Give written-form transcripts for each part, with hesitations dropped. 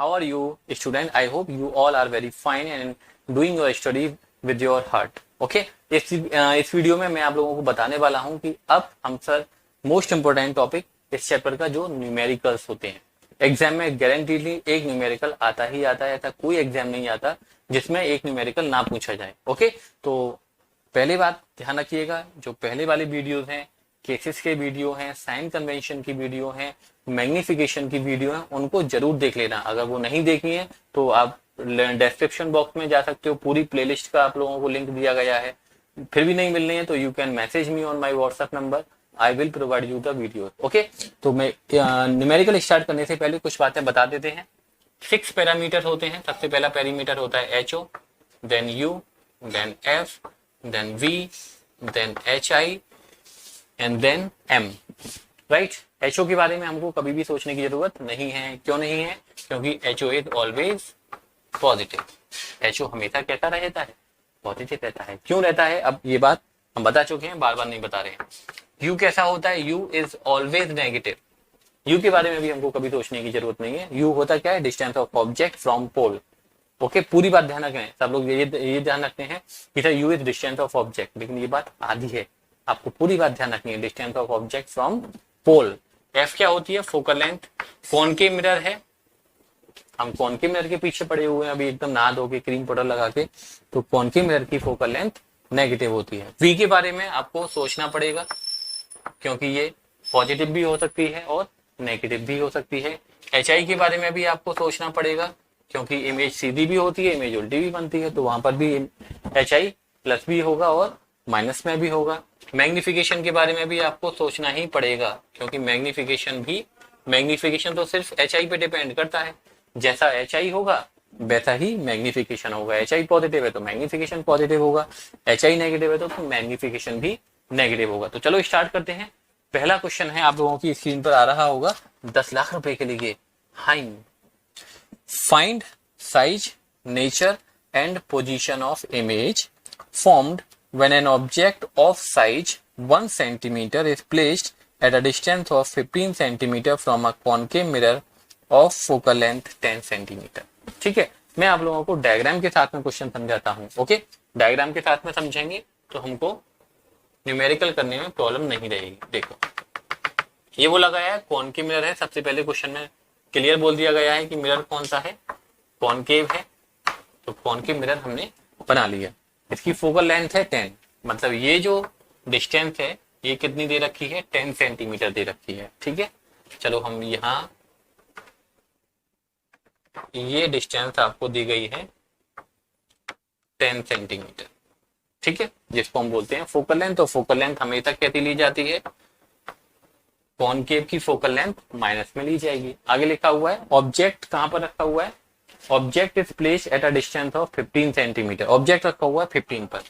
How are you, student? I hope you all are very fine and doing your study with your heart. Okay? इस video में मैं आप लोगों को बताने वाला हूं कि अब हम सर मोस्ट इंपोर्टेंट टॉपिक इस चैप्टर का जो न्यूमेरिकल्स होते हैं, एग्जाम में गारंटीडली एक न्यूमेरिकल आता ही आता है, ऐसा कोई एग्जाम नहीं आता जिसमें एक न्यूमेरिकल ना पूछा जाए। ओके, तो पहली बात ध्यान रखिएगा, जो पहले वाली वीडियोस हैं, केसेस के वीडियो हैं, साइन कन्वेंशन की वीडियो हैं, मैग्निफिकेशन की वीडियो है, उनको जरूर देख लेना। अगर वो नहीं देखी है तो आप डिस्क्रिप्शन बॉक्स में जा सकते हो, पूरी प्लेलिस्ट का आप लोगों को लिंक दिया गया है। फिर भी नहीं मिल रही है तो you can message me on my WhatsApp number, I will provide you the video. Okay, तो मैं न्यूमेरिकल स्टार्ट करने से पहले कुछ बातें बता देते हैं। 6 पैरामीटर होते हैं। सबसे पहला पैरामीटर होता है HO, then U, then F, then V, then HI and then M। Right, HO के बारे में हमको कभी भी सोचने की जरूरत नहीं है। क्यों नहीं है? क्योंकि HO is always positive. HO हमेशा कैसा रहता है? पॉजिटिव रहता है। क्यों रहता है? अब ये बात हम बता चुके हैं, बार बार नहीं बता रहे हैं। U कैसा होता है? U is always negative. U के बारे में भी हमको कभी सोचने की जरूरत नहीं है। U होता क्या है? Distance of object from pole. Okay, पूरी बात ध्यान रखें, सब लोग ये ध्यान रखते हैं कि sir U is distance of object, लेकिन ये बात आधी है, आपको पूरी बात ध्यान रखनी है। Distance of object from pole. F क्या होती है? Focal length. कॉनकेव मिरर है, हम कॉनकेव मिरर के पीछे पड़े हुए हैं अभी एकदम नहा धो के, क्रीम पाउडर लगा के, तो कॉनकेव मिरर की फोकल लेंथ नेगेटिव होती है। V के बारे में आपको सोचना पड़ेगा, क्योंकि ये पॉजिटिव भी हो सकती है और नेगेटिव भी हो सकती है। HI के बारे में भी आपको सोचना पड़ेगा, क्योंकि इमेज सीधी भी होती है, इमेज उल्टी भी बनती है, तो वहां पर भी HI प्लस भी होगा और माइनस में भी होगा। मैग्निफिकेशन के बारे में भी आपको सोचना ही पड़ेगा, क्योंकि मैग्निफिकेशन तो सिर्फ HI पे डिपेंड करता है। जैसा HI होगा वैसा ही मैग्निफिकेशन होगा। HI पॉजिटिव है तो मैग्निफिकेशन पॉजिटिव होगा, HI नेगेटिव है तो मैग्निफिकेशन भी नेगेटिव होगा। तो चलो स्टार्ट करते हैं। पहला क्वेश्चन है, आप लोगों की स्क्रीन पर आ रहा होगा, 10 लाख रुपए के लिए। Hymn, find size, nature and position of image formed when an object of size 1 centimeter is placed at a distance of 15 centimeter from a concave mirror of focal length 10 centimeter। ठीक है, मैं आप लोगों को डायग्राम के साथ में question समझाता हूं। ओके, डायग्राम के साथ में समझेंगे तो हमको न्यूमेरिकल करने में प्रॉब्लम नहीं रहेगी। देखो, ये वो लगाया है कॉनकेव मिरर है। सबसे पहले क्वेश्चन में क्लियर बोल दिया गया है कि मिरर कौन सा है? कॉनकेव है, तो कॉनकेव मिरर हमने बना लिया। इसकी फोकल लेंथ है 10, मतलब ये जो डिस्टेंस है ये कितनी दे रखी है? 10 सेंटीमीटर दे रखी है। ठीक है, चलो हम यहाँ, ये डिस्टेंस आपको दी गई है 10 सेंटीमीटर। ठीक है, जिसको हम बोलते हैं फोकल लेंथ। तो फोकल लेंथ हमेशा कैसी ली जाती है? कॉनकेव की फोकल लेंथ माइनस में ली जाएगी। आगे लिखा हुआ है ऑब्जेक्ट कहां पर रखा हुआ है? Object is placed at a distance of 15 centimetre. Object रखा हुआ है 15 पर।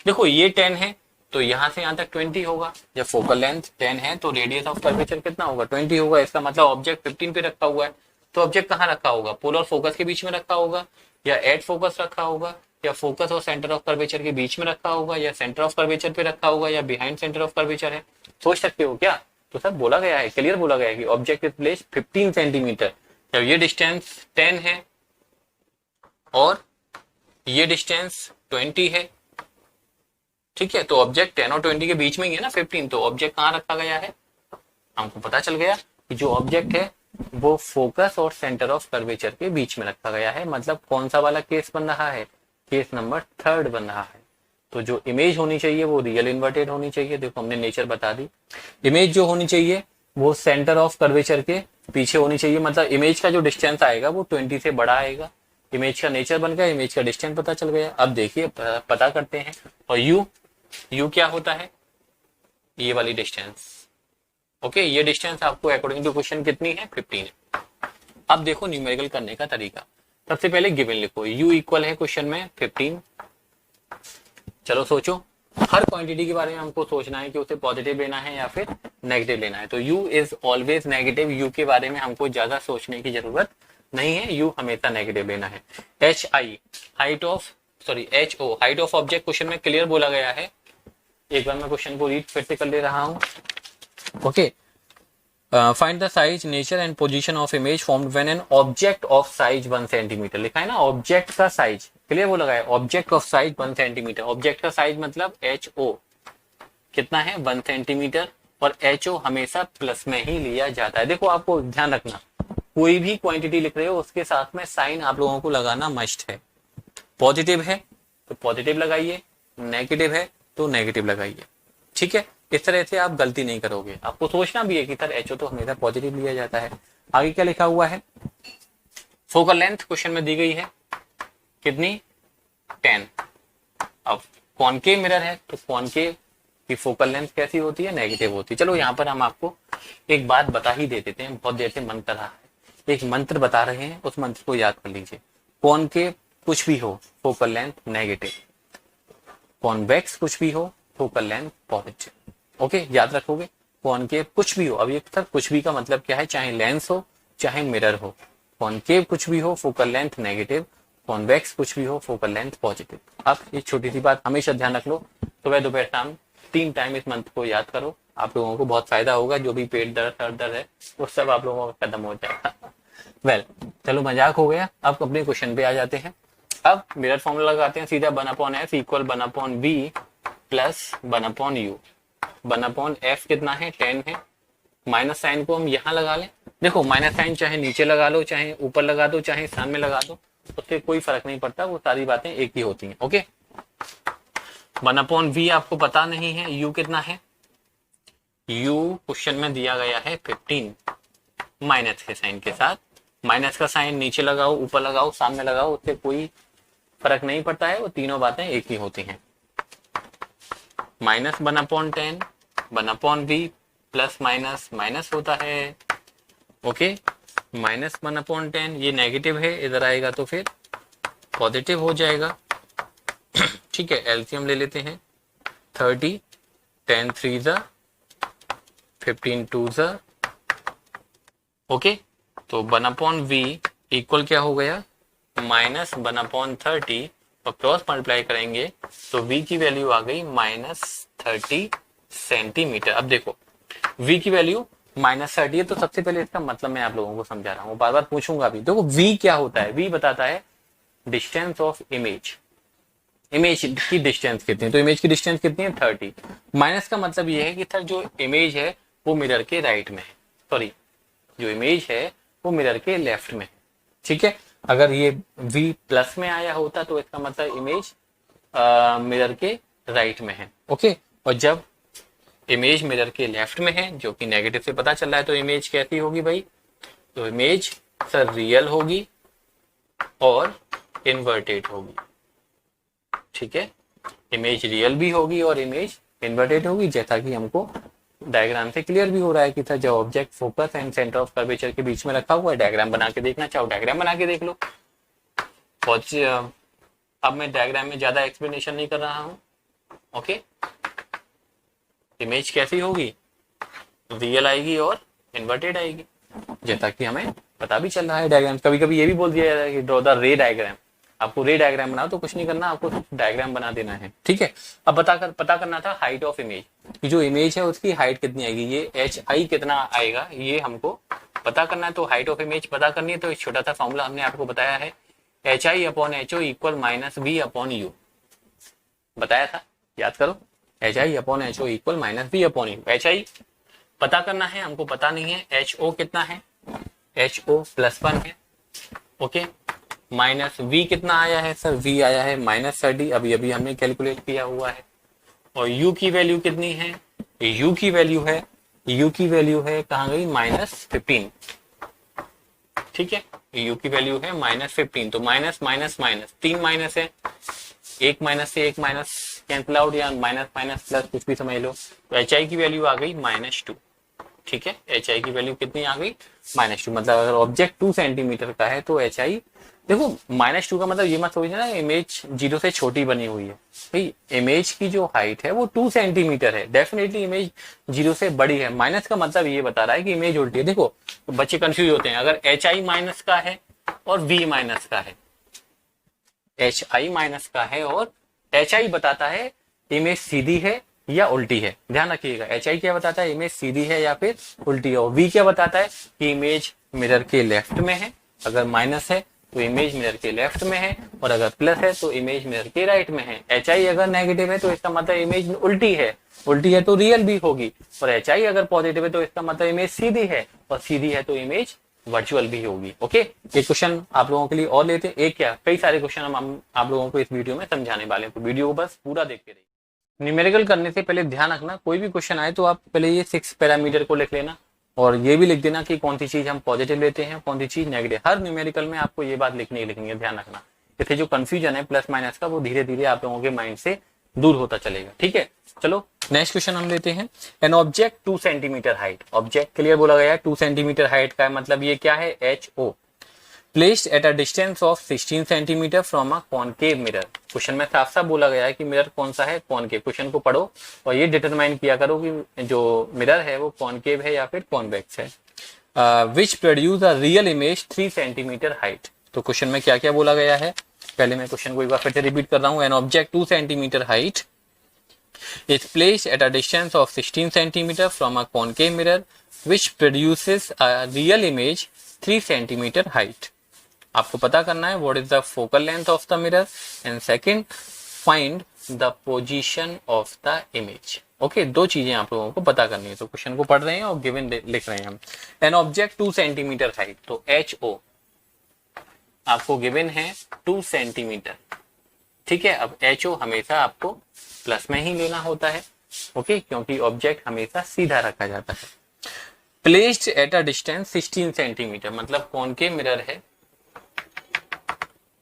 देखो ये 10 है तो यहां से यहां तक 20 होगा। जब फोकल लेंथ 10 है तो रेडियस ऑफ कर्वेचर कितना होगा? 20 होगा। इसका मतलब ऑब्जेक्ट 15 पे रखा हुआ है। तो ऑब्जेक्ट कहाँ रखा होगा? पोल और फोकस के बीच में रखा होगा, या एट फोकस रखा होगा, या फोकस और सेंटर ऑफ कर्वेचर के बीच में रखा होगा, या सेंटर ऑफ कर्वेचर पे रखा होगा, या बिहाइंड सेंटर ऑफ कर्वेचर है। सोच सकते हो क्या? तो सर बोला गया है, क्लियर बोला गया है कि ऑब्जेक्ट इज प्लेस्ड 15 सेंटीमीटर। जब ये डिस्टेंस 10 है और ये डिस्टेंस 20 है, ठीक है, तो ऑब्जेक्ट 10 और 20 के बीच में ही है ना 15, तो ऑब्जेक्ट कहाँ रखा गया है? हमको पता चल गया कि जो ऑब्जेक्ट है वो फोकस और सेंटर ऑफ कर्वेचर के बीच में रखा गया है। मतलब कौन सा वाला केस बन रहा है? केस नंबर 3 बन रहा है। तो जो इमेज होनी चाहिए वो रियल इन्वर्टेड होनी चाहिए। देखो हमने नेचर बता दी। इमेज जो होनी चाहिए वो सेंटर ऑफ कर्वेचर के पीछे होनी चाहिए, मतलब इमेज का जो डिस्टेंस आएगा वो 20 से बड़ा आएगा। इमेज का नेचर बन गया, इमेज का डिस्टेंस पता चल गया। अब देखिए पता करते हैं। और यू क्या होता है? ये वाली डिस्टेंस। ओके, ये डिस्टेंस आपको अकॉर्डिंग टू क्वेश्चन कितनी है? 15 है। अब देखो न्यूमेरिकल करने का तरीका। सबसे पहले गिवन लिखो, u इक्वल है क्वेश्चन में 15। चलो सोचो, हर क्वांटिटी के बारे में हमको सोचना है कि उसे पॉजिटिव लेना है या फिर नेगेटिव लेना है। तो u is always negative. u के बारे में हमको ज्यादा सोचने की जरूरत नहीं है, u हमेशा नेगेटिव लेना है। HO height of object question में क्लियर बोला गया है। एक बार मैं क्वेश्चन को रीड फिर से कर ले रहा हूं। Okay, find the size, nature and position of image formed when an object of size 1 centimetre, लिखा है ना ऑब्जेक्ट का साइज, क्लियर बोला गया है object of size 1 centimetre. Object का साइज मतलब HO कितना है 1 सेंटीमीटर, और HO हमेशा प्लस में ही लिया जाता है। देखो आपको ध्यान रखना, कोई भी क्वांटिटी लिख रहे हो उसके साथ में साइन आप लोगों को लगाना मस्ट है। पॉजिटिव है तो पॉजिटिव लगाइए, नेगेटिव है तो नेगेटिव लगाइए, ठीक है। इस तरह से आप गलती नहीं करोगे। आपको सोचना भी है कि सर HO तो हमेशा पॉजिटिव लिया जाता है। आगे क्या लिखा हुआ है, फोकल लेंथ क्वेश्चन में दी गई है कितनी 10। अब कॉनकेव मिरर है तो कॉनकेव की फोकल लेंथ कैसी होती है, नेगेटिव होती है। चलो यहाँ पर हम आपको एक बात बता ही दे देते हैं, बहुत देर से मन कर रहा है। एक मंत्र बता रहे हैं, उस मंत्र को याद कर लीजिए। कॉनकेव कुछ भी हो फोकल लेंथ नेगेटिव, कॉन्वेक्स कुछ भी हो फोकल लेंथ पॉजिटिव। ओके, याद रखोगे। कॉनकेव कुछ भी हो, अब ये सर कुछ भी का मतलब क्या है, चाहे लेंस हो चाहे मिरर हो। कॉनकेव कुछ भी हो फोकल लेंथ नेगेटिव, कॉन्वेक्स कुछ भी हो फोकल लेंथ पॉजिटिव। अब ये छोटी सी बात हमेशा ध्यान रख लो, सुबह दोपहर शाम 3 टाइम इस मंत्र को याद करो, आप लोगों को बहुत फायदा होगा। जो भी पेट दर्द सर दर्द है वो सब आप लोगों का खत्म हो जाएगा। वेल चलो मजाक हो गया, अब अपने क्वेश्चन पे आ जाते हैं। अब मिरर फॉर्मूला लगाते हैं सीधा, 1/f equal 1/v plus 1/u। 1/f कितना है 10 है, माइनस साइन को हम यहाँ लगा लें। देखो माइनस साइन चाहे नीचे लगा लो, चाहे ऊपर लगा दो, चाहे सामने लगा दो, उससे कोई फर्क नहीं पड़ता, वो सारी बातें एक ही होती हैं। ओके, 1/v आपको पता नहीं है, u कितना है, u क्वेश्चन में दिया गया है 15 माइनस के साइन के साथ। माइनस का साइन नीचे लगाओ, ऊपर लगाओ, सामने लगाओ, उससे कोई फर्क नहीं पड़ता है, वो तीनों बातें एक ही होती हैं। Minus 1/10 1/v plus minus minus होता है। ओके, माइनस 1/10 ये नेगेटिव है, इधर आएगा तो फिर पॉजिटिव हो जाएगा। ठीक है, एलसीएम ले लेते हैं 30, 10 3 15 2। ओके, तो 1/v इक्वल क्या हो गया माइनस 1/30, और क्रॉस मल्टीप्लाई करेंगे तो v की वैल्यू आ गई -30 सेंटीमीटर। अब देखो v की वैल्यू -30 है, तो सबसे पहले इसका मतलब मैं आप लोगों को समझा रहा हूँ, बार बार पूछूंगा भी। देखो v क्या होता है, v बताता है डिस्टेंस ऑफ इमेज, इमेज की डिस्टेंस कितनी है, तो इमेज की डिस्टेंस कितनी है 30। माइनस का मतलब ये है कि सर जो इमेज है वो मिरर के राइट में है, सॉरी जो इमेज है वो मिरर के लेफ्ट में है। ठीक है, अगर ये v प्लस में आया होता तो इसका मतलब इमेज मिरर के राइट में है। ओके, और जब इमेज मिरर के लेफ्ट में है, जो कि नेगेटिव से पता चल रहा है, तो इमेज कैसी होगी भाई, तो इमेज सर रियल होगी और इन्वर्टेड होगी। ठीक है, इमेज रियल भी होगी और इमेज इन्वर्टेड होगी, जैसा कि हमको डायग्राम से क्लियर भी हो रहा है कि सर जो object focus and centre of curvature के बीच में रखा हुआ है, डायग्राम बना के देखना चाहो डायग्राम बना के देख लो। अब मैं डायग्राम में ज्यादा एक्सप्लेनेशन नहीं कर रहा हूं। ओके, इमेज कैसी होगी, रियल आएगी और इन्वर्टेड आएगी, जैसा कि हमें पता भी चल रहा है डायग्राम। कभी कभी ये भी बोल दिया जाता है कि ड्रॉ द रे डायग्राम, आपको रे डायग्राम बनाओ तो कुछ नहीं करना, आपको डायग्राम बना देना है। ठीक है, अब पता करना था हाइट ऑफ इमेज, कि जो इमेज है उसकी हाइट कितनी आएगी, ये HI कितना आएगा ये हमको पता करना है। तो हाइट ऑफ इमेज पता करनी है, तो एक छोटा सा फॉर्मूला हमने आपको बताया है, HI/HO इक्वल -V/U बताया था, याद करो, HI/HO इक्वल -V/U। HI पता करना है, हमको पता नहीं है। HO कितना है, HO +1 है। ओके, -V कितना आया है सर, V आया है -30, अभी हमने कैलकुलेट किया हुआ है। और U की वैल्यू कितनी है, U की वैल्यू है कहाँ गई -15। ठीक है, U की वैल्यू है -15, तो माइनस माइनस माइनस 3 माइनस है, एक माइनस से एक माइनस कैंसिल आउट, या माइनस माइनस प्लस कुछ भी समझ लो। तो HI की वैल्यू आ गई -2। ठीक है, HI की वैल्यू कितनी आ गई -2, मतलब अगर ऑब्जेक्ट 2 सेंटीमीटर का है तो HI, देखो -2 का मतलब ये मत सोचना ना इमेज 0 से छोटी बनी हुई है भाई, इमेज की जो हाइट है वो 2 सेंटीमीटर है, डेफिनेटली इमेज 0 से बड़ी है। माइनस का मतलब ये बता रहा है कि इमेज उल्टी है। देखो तो बच्चे कंफ्यूज होते हैं, अगर HI माइनस का है और V माइनस का है, HI माइनस का है और HI बताता है इमेज सीधी है या उल्टी है। ध्यान रखिएगा, एच आई क्या बताता है, इमेज सीधी है या फिर उल्टी है। और वी क्या बताता है कि इमेज मिरर के लेफ्ट में है। अगर माइनस है तो इमेज मिरर के लेफ्ट में है, और अगर प्लस है तो इमेज मिरर के राइट में है। एच आई अगर नेगेटिव है तो इसका मतलब इमेज उल्टी है, उल्टी है तो रियल भी होगी। और एच आई अगर पॉजिटिव है तो इसका मतलब इमेज सीधी है, और सीधी है तो इमेज वर्चुअल भी होगी। ओके, एक क्वेश्चन आप लोगों के लिए और लेते हैं, एक क्या कई सारे क्वेश्चन हम आप लोगों को इस वीडियो में समझाने वाले हैं, तो वीडियो को बस पूरा देखते रहिए। न्यूमेरिकल करने से पहले ध्यान रखना, कोई भी क्वेश्चन आए तो आप पहले ये 6 पैरामीटर को लिख लेना, और ये भी लिख देना कि कौन सी चीज हम पॉजिटिव लेते हैं, कौन सी चीज नेगेटिव। हर न्यूमेरिकल में आपको ये बात लिखनी है, ध्यान रखना। इससे जो कंफ्यूजन है प्लस माइनस का, वो धीरे धीरे आप लोगों के माइंड से दूर होता चलेगा। ठीक है, चलो नेक्स्ट क्वेश्चन हम लेते हैं। An object 2 centimetre height, object clear बोला गया है 2 सेंटीमीटर हाइट का, मतलब ये क्या है, H O, placed at a distance of 16 centimetre from a concave mirror. Question में साफ साफ बोला गया है कि मिरर कौन सा है, कॉनकेव। क्वेश्चन को पढ़ो और ये डिटरमाइन किया करो कि जो मिरर है वो कॉनकेव है या फिर कॉन्वेक्स है। Which produce a real image 3 centimetre height. तो क्वेश्चन में क्या क्या बोला गया है, पहले मैं क्वेश्चन को एक बार फिर से रिपीट कर रहा हूं। An object 2 centimetre height is placed at a distance of 16 centimeter from a concave mirror which produces a real image 3 centimeter height. आपको पता करना है what is the focal length of the mirror and second find the position of the image. Okay, दो चीजें आप लोगों को पता करनी है। तो क्वेश्चन को पढ़ रहे हैं और गिवन लिख रहे हैं हम। एन ऑब्जेक्ट 2 सेंटीमीटर हाइट, तो एच ओ आपको गिवन है 2 सेंटीमीटर। ठीक है, अब एच ओ हमेशा आपको प्लस में ही लेना होता है। ओके, क्योंकि ऑब्जेक्ट हमेशा सीधा रखा जाता है। Placed at a distance 16 centimetre, मतलब कॉनकेव मिरर है,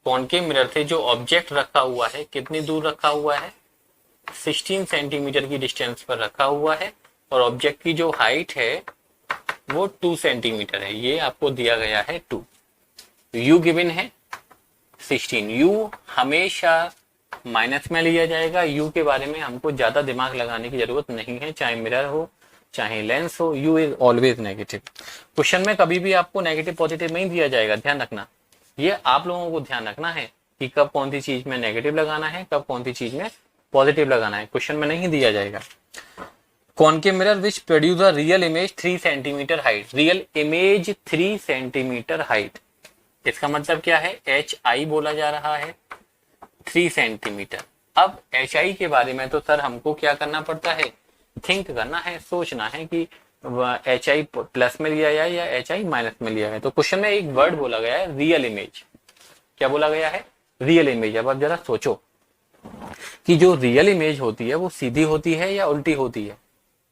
कॉनकेव मिरर से जो ऑब्जेक्ट रखा हुआ है कितनी दूर रखा हुआ है, 16 सेंटीमीटर की डिस्टेंस पर रखा हुआ है, और ऑब्जेक्ट की जो हाइट है वो 2 सेंटीमीटर है। ये आपको दिया गया है 2, यू गिवन है 16। यू हमेशा माइनस में लिया जाएगा। यू के बारे में हमको ज्यादा दिमाग लगाने की जरूरत नहीं है, चाहे मिरर हो चाहे लेंस हो, you is always negative. Question में कभी भी आपको नेगेटिव पॉजिटिव नहीं दिया जाएगा, ध्यान रखना। ये आप लोगों को ध्यान रखना है कि कब कौन सी चीज में नेगेटिव लगाना है, कब कौन सी चीज में पॉजिटिव लगाना है, क्वेश्चन में नहीं दिया जाएगा। Concave mirror which produce a real image 3 centimetre height, real image 3 centimetre height, इसका मतलब क्या है, एच आई बोला जा रहा है 3 सेंटीमीटर। अब एच आई के बारे में तो सर हमको क्या करना पड़ता है, थिंक करना है, सोचना है कि एच आई प्लस में लिया जाए या एच आई माइनस में लिया जाए। तो क्वेश्चन में एक वर्ड बोला गया है रियल इमेज, क्या बोला गया है, रियल इमेज। अब आप जरा सोचो कि जो रियल इमेज होती है वो सीधी होती है या उल्टी होती है।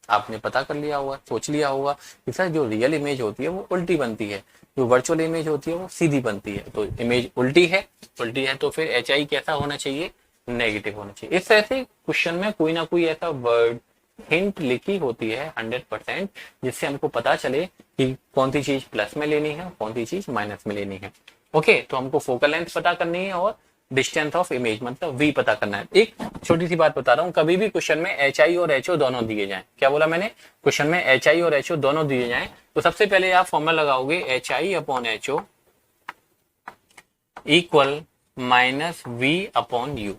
आपने पता कर लिया होगा, सोच लिया होगा कि सर जो रियल इमेज होती है वो उल्टी बनती है, जो वर्चुअल इमेज होती है वो सीधी बनती है। तो इमेज उल्टी है, उल्टी है तो फिर एच आई कैसा होना चाहिए, नेगेटिव होना चाहिए। इस तरह से क्वेश्चन में कोई ना कोई ऐसा वर्ड हिंट लिखी होती है 100%, जिससे हमको पता चले कि कौन सी चीज प्लस में लेनी है, कौन सी चीज माइनस में लेनी है। ओके, तो हमको फोकल लेंथ पता करनी है और डिस्टेंस ऑफ इमेज मतलब वी पता करना है। एक छोटी सी बात बता रहा हूं, कभी भी क्वेश्चन में एच आई और एच ओ दोनों दिए जाएं, क्या बोला मैंने, क्वेश्चन में एच आई और एच ओ दोनों दिए जाएं, तो सबसे पहले आप फॉर्मूला लगाओगे H I upon H O equal minus V upon U.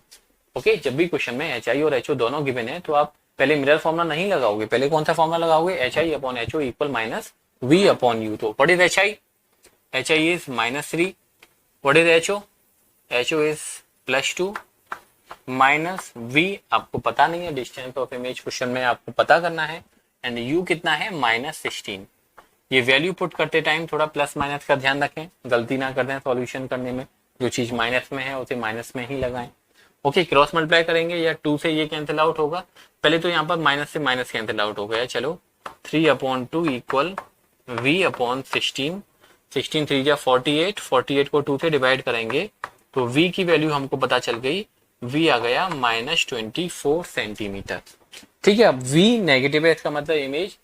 Okay, जब भी क्वेश्चन में एच आई और एच ओ दोनों गिवन है तो आप पहले मिरर फॉर्मूला नहीं लगाओगे, पहले कौन सा फॉर्मूला लगाओगे, H I upon H O equal minus V upon U. तो what is H I, H I is -3, what is H O, H O is +2 minus V आपको पता नहीं है, डिस्टेंस ऑफ इमेज क्वेश्चन में आपको पता करना है, एंड यू कितना है -16। ये वैल्यू पुट करते टाइम थोड़ा प्लस माइनस का ध्यान रखें, गलती ना कर दें सॉल्यूशन करने में, जो चीज माइनस में है उसे माइनस में ही लगाएं। ओके, क्रॉस मल्टीप्लाई करेंगे या 2 से ये कैंसिल आउट होगा, पहले तो यहाँ पर माइनस से माइनस कैंसिल आउट हो गया। चलो 3/2 इक्वल v अपॉन 16, 16 3 जा 48, 48 को 2 से डिवाइड करेंगे तो v की वैल्यू हमको पता चल गई, v आ गया -24 सेंटीमीटर। ठीक है, अब v नेगेटिव है, इसका मतलब इमेज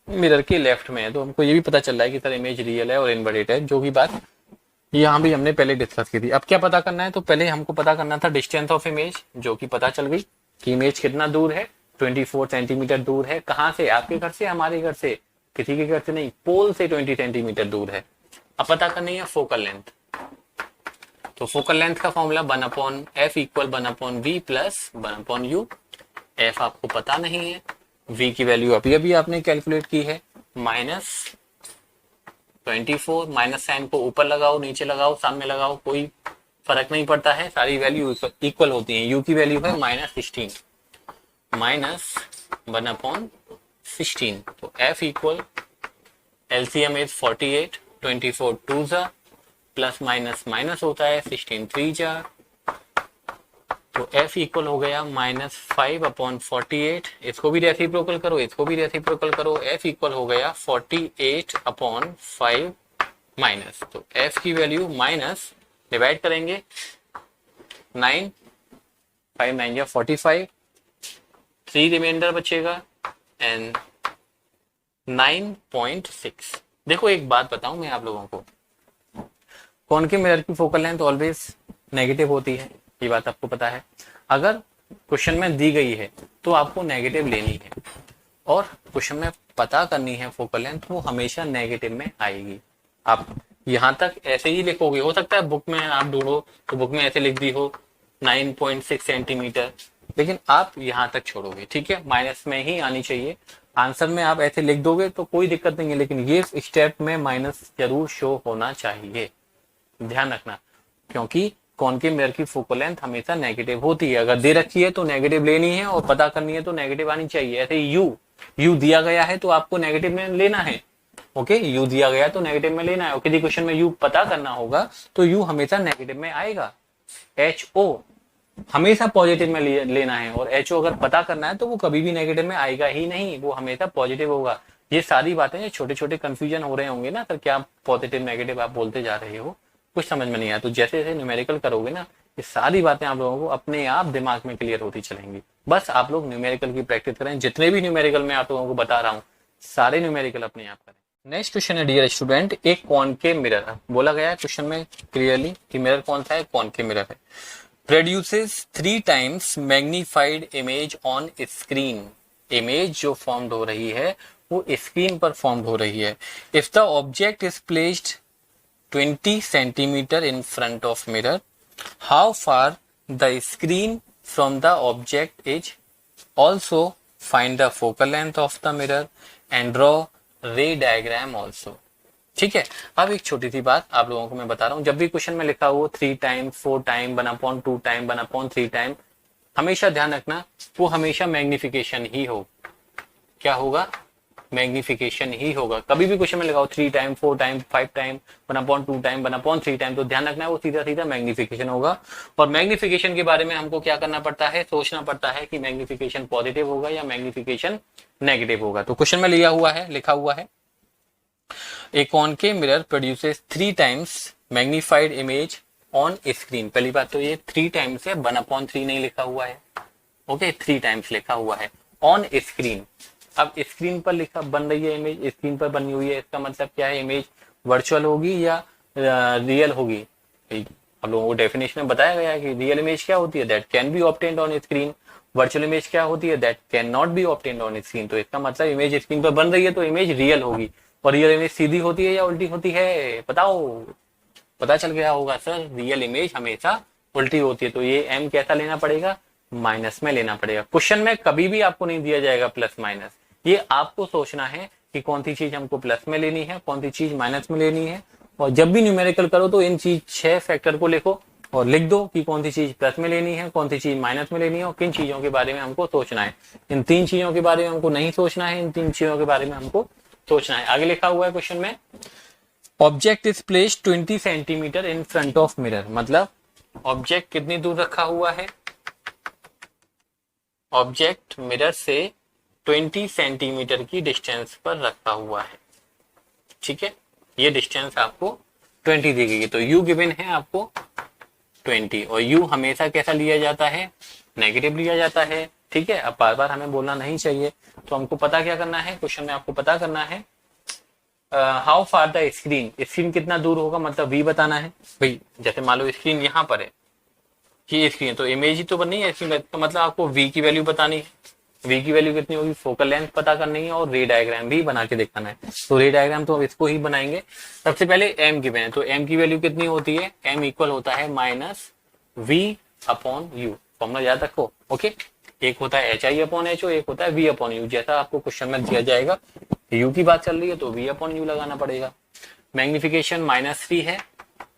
मिरर के लेफ्ट में है, तो हमको ये भी पता चल रहा है कि सर इमेज रियल है और इनवर्टेड है, जो की बात यहाँ भी हमने पहले डिस्कस की थी। अब क्या पता करना है, तो पहले हमको पता करना था डिस्टेंस ऑफ इमेज, जो कि पता चल गई कि इमेज कितना दूर है, 24 सेंटीमीटर दूर है। कहाँ से, आपके घर से, हमारे घर से, किसी के घर से नहीं, पोल से 20 सेंटीमीटर दूर है। अब पता करनी है फोकल लेंथ, तो फोकल लेंथ का formula 1/f equal 1/v plus 1/u। F आपको पता नहीं है, वी की वैल्यू अभी अभी आपने कैलकुलेट की है, -24, माइनस साइन को ऊपर लगाओ, नीचे लगाओ, सामने लगाओ, कोई फर्क नहीं पड़ता है, सारी वैल्यू इक्वल होती है। यू की वैल्यू है -16, -1/16, तो एफ इक्वल एलसीएम इज 48, 24 टू जा, प्लस माइनस माइनस होता है, 16 3 जा, तो f इक्वल हो गया -5/48, इसको भी रेसिप्रोकल करो, इसको भी रेसिप्रोकल करो, f इक्वल हो गया 48/5 माइनस, तो f की वैल्यू माइनस डिवाइड करेंगे 9, 5 9 या 45, 3 रिमाइंडर बचेगा एंड 9.6। देखो एक बात बताऊं मैं आप लोगों को, कॉनकेव मिरर की फोकल लेंथ ऑलवेज नेगेटिव होती है, ये बात आपको पता है। अगर क्वेश्चन में दी गई है तो आपको नेगेटिव लेनी है, और क्वेश्चन में पता करनी है फोकल लेंथ, वो हमेशा नेगेटिव में आएगी। आप यहां तक ऐसे ही लिखोगे, हो सकता है बुक में आप ढूंढो तो बुक में ऐसे लिख दी हो 9.6 सेंटीमीटर, लेकिन आप यहां तक छोड़ोगे, ठीक है, माइनस में ही आनी चाहिए। आंसर में आप ऐसे लिख दोगे तो कोई दिक्कत नहीं है, लेकिन ये स्टेप में माइनस जरूर शो होना चाहिए, ध्यान रखना, क्योंकि कॉनकेव मिरर की फोकल लेंथ हमेशा नेगेटिव होती है। अगर दे रखी है तो नेगेटिव लेनी है, और पता करनी है तो नेगेटिव आनी चाहिए। ऐसे यू दिया गया है तो आपको नेगेटिव में लेना है, ओके, यू दिया गया तो नेगेटिव में लेना है। ओके, क्वेश्चन में यू पता करना होगा तो यू हमेशा नेगेटिव में आएगा। HO हमेशा पॉजिटिव में लेना है, और HO अगर पता करना है तो वो कभी भी नेगेटिव में आएगा ही नहीं, वो हमेशा पॉजिटिव होगा। ये सारी बातें जो छोटे छोटे कंफ्यूजन हो रहे होंगे ना सर, क्या पॉजिटिव नेगेटिव आप बोलते जा रहे हो, कुछ समझ में नहीं आया, तो जैसे जैसे न्यूमेरिकल करोगे ना, ये सारी बातें आप लोगों को अपने आप दिमाग में क्लियर होती चलेंगी। बस आप लोग न्यूमेरिकल की प्रैक्टिस करें, जितने भी न्यूमेरिकल मैं आप लोगों को बता रहा हूँ सारे न्यूमेरिकल अपने आप करें। नेक्स्ट क्वेश्चन है डियर स्टूडेंट, एक कॉनकेव मिरर बोला गया है क्वेश्चन में क्लियरली कि मिरर कौन सा है, कॉनकेव मिरर है। Produces 3 times magnified image on screen, image जो फॉर्म्ड हो रही है वो स्क्रीन पर फॉर्म्ड हो रही है। If the object is placed 20 centimeter in front of mirror, how far the screen from the object is, also find the focal length of the mirror and draw ray diagram also। ठीक है, अब एक छोटी सी बात आप लोगों को मैं बता रहा हूं, जब भी क्वेश्चन में लिखा हो 3 times 4 times 1/2 times 1/3 times, हमेशा ध्यान रखना वो हमेशा मैग्निफिकेशन ही हो, क्या होगा, मैग्निफिकेशन ही होगा। कभी भी क्वेश्चन में लगाओ 3 times 4 times 5 times 1/2 times 1/3 times, तो ध्यान रखना है वो सीधा सीधा मैग्निफिकेशन होगा। और मैग्निफिकेशन के बारे में हमको क्या करना पड़ता है, सोचना पड़ता है कि मैग्निफिकेशन पॉजिटिव होगा या मैग्निफिकेशन नेगेटिव होगा। तो क्वेश्चन में लिया हुआ है, लिखा हुआ है, ए concave mirror produces 3 times magnified image on screen. पहली बात तो ये 3 times है, 1/3 नहीं लिखा हुआ है, ओके, 3 times लिखा हुआ है ऑन स्क्रीन। अब स्क्रीन पर लिखा बन रही है इमेज, स्क्रीन पर बनी हुई है, इसका मतलब क्या है, इमेज वर्चुअल होगी या रियल होगी। आप लोगों को डेफिनेशन में बताया गया है कि रियल इमेज क्या होती है, that can be obtained on screen, virtual image क्या होती है, that can not be obtained on screen. तो इसका मतलब इमेज स्क्रीन पर बन रही है तो इमेज रियल होगी, और रियल इमेज सीधी होती है या उल्टी होती है, बताओ, पता चल गया होगा सर, रियल इमेज हमेशा उल्टी होती है। तो ये m कैसा लेना पड़ेगा, माइनस में लेना पड़ेगा। क्वेश्चन में कभी भी आपको नहीं दिया जाएगा प्लस माइनस, ये आपको सोचना है कि कौन सी चीज हमको प्लस में लेनी है, कौन सी चीज माइनस में लेनी है। और जब भी न्यूमेरिकल करो तो इन चीज 6 फैक्टर को लिखो और लिख दो कि कौन सी चीज प्लस में लेनी है, कौन सी चीज माइनस में लेनी है, और किन चीजों के बारे में हमको सोचना है। इन 3 चीजों के बारे में हमको नहीं सोचना है, इन 3 चीजों के बारे में हमको सोचना है। आगे लिखा हुआ है क्वेश्चन में, object is placed 20 centimetre in front of mirror, मतलब ऑब्जेक्ट कितनी दूर रखा हुआ है, ऑब्जेक्ट मिरर से 20 सेंटीमीटर की डिस्टेंस पर रखा हुआ है, ठीक है, ये डिस्टेंस आपको 20 दी गई है। तो u गिवन है आपको 20, और u हमेशा कैसा लिया जाता है, नेगेटिव लिया जाता है, ठीक है। अब बार बार हमें बोलना नहीं चाहिए, तो हमको पता क्या करना है, क्वेश्चन में आपको पता करना है how far the screen, screen कितना दूर होगा, मतलब v बताना है भाई। जैसे मान लो स्क्रीन यहाँ पर है, ये स्क्रीन, तो इमेज ही तो बननी है स्क्रीन, तो मतलब आपको v की वैल्यू बतानी है, v की वैल्यू कितनी होगी, फोकल लेंथ पता करनी है, और रे डायग्राम भी बना के दिखाना है। तो रे डायग्राम तो इसको ही बनाएंगे। सबसे पहले m गिवन है, तो m की वैल्यू कितनी होती है, m इक्वल होता है -v/u, फॉर्मूला याद रखो, ओके। एक होता है H I upon H O, एक होता है वी अपॉन यू। जैसा आपको क्वेश्चन में दिया जाएगा, यू की बात चल रही है तो वी अपॉन यू लगाना पड़ेगा। मैग्निफिकेशन -3 है,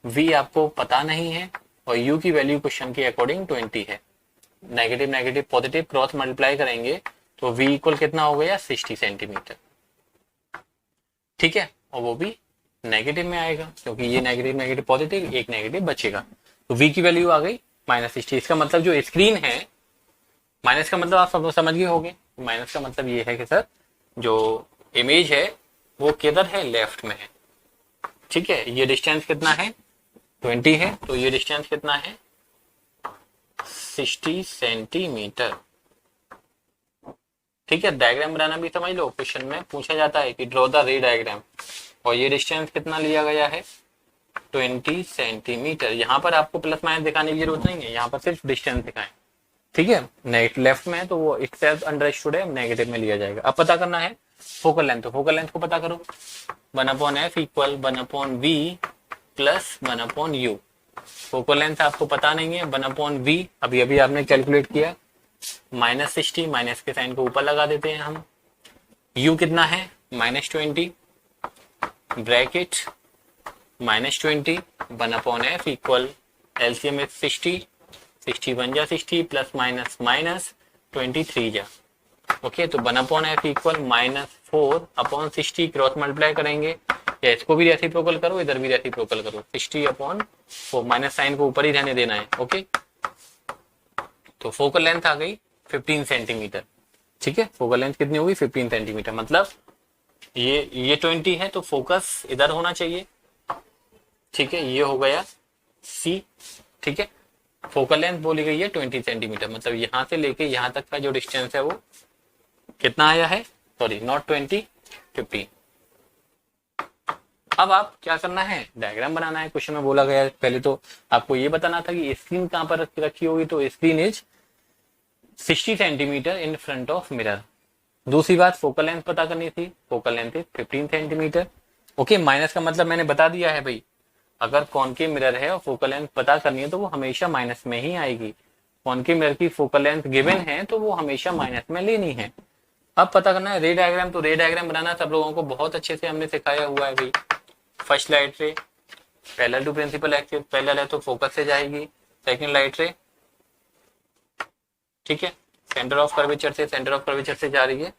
वी आपको पता नहीं है, और यू की वैल्यू क्वेश्चन के अकॉर्डिंग 20 है। Negative negative positive cross multiply करेंगे तो v इक्वल कितना हो गया 60 सेंटीमीटर। ठीक है, और वो भी नेगेटिव में आएगा क्योंकि ये नेगेटिव नेगेटिव पॉजिटिव, एक नेगेटिव बचेगा, तो v की वैल्यू आ गई -60। इसका मतलब जो स्क्रीन है, माइनस का मतलब आप सब समझ गए होंगे, माइनस का मतलब ये है कि सर जो इमेज है वो किधर है, लेफ्ट में है। ठीक है, ये डिस्टेंस कितना है 20 है, तो ये डिस्टेंस कितना है 60 सेंटीमीटर। ठीक है, डायग्राम बनाना भी समझ लो, क्वेश्चन में पूछा जाता है कि ड्रॉ द रे डायग्राम, और ये डिस्टेंस कितना लिया गया है 20 सेंटीमीटर। यहाँ पर आपको प्लस माइनस दिखाने की जरूरत नहीं है, यहाँ पर सिर्फ डिस्टेंस दिखाएं। ठीक है, नेगेटिव लेफ्ट में है तो वो इटसेल्फ अंडरस्टूड है, नेगेटिव में लिया जाएगा। अब पता करना है फोकल लेंथ, तो फोकल लेंथ को पता करो, 1/f equal 1/v plus 1/u। Focal length आपको पता नहीं है, 1/v अभी अभी आपने कैलकुलेट किया, -60, माइनस के साइन को ऊपर लगा देते हैं हम। u कितना है -20 bracket -20 1/f equal LCM is 60 1 जा 60 प्लस माइनस माइनस 23 जा। ओके, तो 1/f इक्वल -4/60 क्रॉस मल्टीप्लाई करेंगे, या इसको भी रेसिप्रोकल करो, इधर भी रेसिप्रोकल करो, 60/4 माइनस साइन को ऊपर ही रहने देना है। ओके, तो फोकल लेंथ आ गई 15 सेंटीमीटर। ठीक है, फोकल लेंथ कितनी होगी 15 सेंटीमीटर, मतलब ये 20 है तो फोकस इधर होना चाहिए। ठीक है, ये हो गया सी। ठीक है, फोकल लेंथ बोली गई है 20 सेंटीमीटर, मतलब यहां से लेके यहां तक का जो डिस्टेंस है वो कितना आया है, सॉरी नॉट 20, 15। अब आप क्या करना है, डायग्राम बनाना है। क्वेश्चन में बोला गया है, पहले तो आपको ये बताना था कि स्क्रीन कहां पर रखी होगी, तो screen is 60 centimetre in front of mirror. दूसरी बात फोकल लेंथ पता करनी थी, focal length is 15 centimetre. Okay, minus का मतलब मैंने बता दिया है भाई, अगर कॉनकेव मिरर है और फोकल लेंथ पता करनी है तो वो हमेशा माइनस में ही आएगी। कॉनकेव मिरर की फोकल लेंथ गिवन है तो वो हमेशा माइनस में लेनी है। अब पता करना है रे डायग्राम, तो रे डायग्राम बनाना सब लोगों को बहुत अच्छे से हमने सिखाया हुआ है भाई। First light ray parallel to principal axis, parallel है तो फोकस से जाएगी। सेकंड लाइट रे, ठीक है, सेंटर ऑफ कर्वेचर से जा रही है,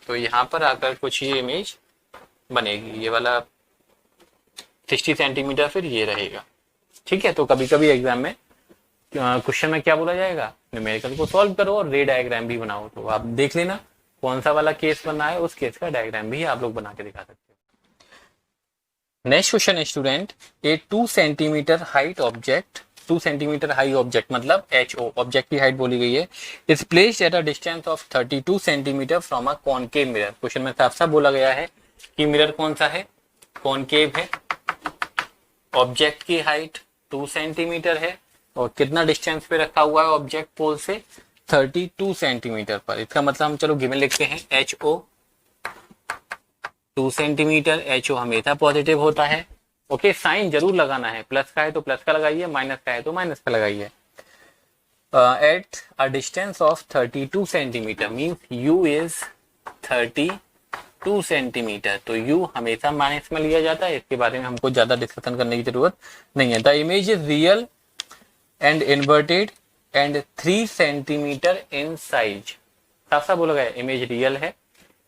तो यहाँ पर आकर कुछ ये इमेज बनेगी, ये वाला 60 सेंटीमीटर फिर ये रहेगा। ठीक है, तो कभी कभी एग्जाम में क्वेश्चन में क्या बोला जाएगा, न्यूमेरिकल को सॉल्व करो और रे डायग्राम भी बनाओ, तो आप देख लेना कौन सा वाला केस बनना है, उस केस का डायग्राम भी आप लोग बना के दिखा सकते हो। नेक्स्ट क्वेश्चन स्टूडेंट, ए 2 centimetre height object, 2 centimetre high object मतलब HO, ऑब्जेक्ट की हाइट बोली गई है, is placed at a distance of 32 centimetre from a concave mirror. Question में साफ साफ बोला गया है कि मिरर कौन सा है, कॉनकेव है, ऑब्जेक्ट की हाइट 2 सेंटीमीटर है, और कितना डिस्टेंस पे रखा हुआ है ऑब्जेक्ट पोल से, 32 सेंटीमीटर पर। इसका मतलब हम चलो गिवन लिखते हैं, HO 2 सेंटीमीटर, HO हमेशा पॉजिटिव होता है। ओके, साइन जरूर लगाना है, प्लस का है तो प्लस का लगाइए, माइनस का है तो माइनस का लगाइए। Eight a distance of 32 centimetre means U is 32 centimetre, तो U हमेशा माइनस में लिया जाता है, इसके बारे में हमको ज्यादा डिस्कशन करने की जरूरत नहीं है। The image is real and inverted and 3 centimetre in size. साफ साफ बोला गया, इमेज रियल है,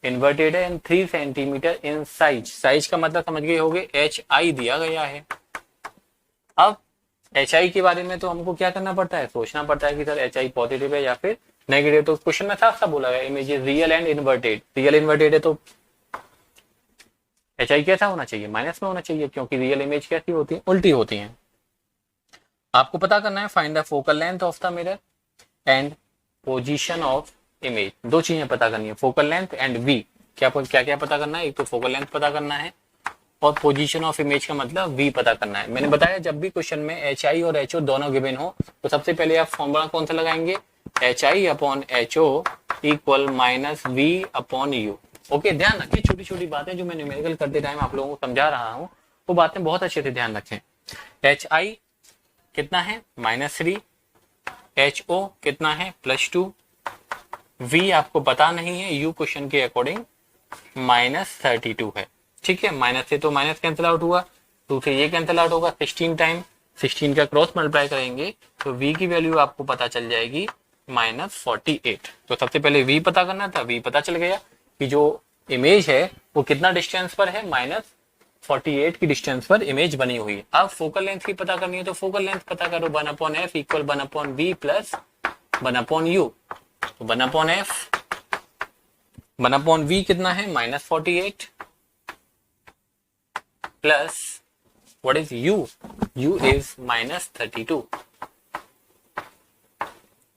इन्वर्टेड है and 3 centimetre in size. Size का मतलब समझ गए होगे, HI दिया गया है। अब HI के बारे में तो हमको क्या करना पड़ता है, सोचना पड़ता है कि सर HI पॉजिटिव है या फिर नेगेटिव। तो क्वेश्चन में साफ साफ बोला गया, image is real and inverted, real inverted है तो HI कैसा होना चाहिए, माइनस में होना चाहिए, क्योंकि रियल इमेज कैसी होती है, उल्टी होती है। आपको पता करना है find the focal length of the mirror and position of image. दो चीजें पता करनी है, फोकल लेंथ एंड V। क्या क्या पता करना है, एक तो फोकल लेंथ पता करना है और पोजीशन ऑफ इमेज का मतलब V पता करना है। मैंने बताया जब भी क्वेश्चन में HI और HO दोनों गिवन हो तो सबसे पहले आप फॉर्मूला कौन सा लगाएंगे, HI/HO इक्वल -V/U। ओके, ध्यान रखें, छोटी छोटी बातें जो मैं न्यूमेरिकल करते टाइम आप लोगों को समझा रहा हूँ वो बातें बहुत अच्छे से ध्यान रखें। HI कितना है -3, HO कितना है +2, v आपको पता नहीं है, u क्वेश्चन के अकॉर्डिंग -32 है। ठीक है, माइनस से तो माइनस कैंसिल आउट हुआ, 2 से ये कैंसिल आउट होगा, 16 टाइम 16 का क्रॉस मल्टीप्लाई करेंगे तो v की वैल्यू आपको पता चल जाएगी -48। तो सबसे पहले v पता करना था, v पता चल गया कि जो इमेज है वो कितना डिस्टेंस पर है, -48 की डिस्टेंस पर इमेज बनी हुई है। अब फोकल लेंथ की पता करनी है तो फोकल लेंथ पता करो, 1/f equal 1/v plus 1/u। तो 1/f 1/v कितना है, -48 plus what is u, u is -32।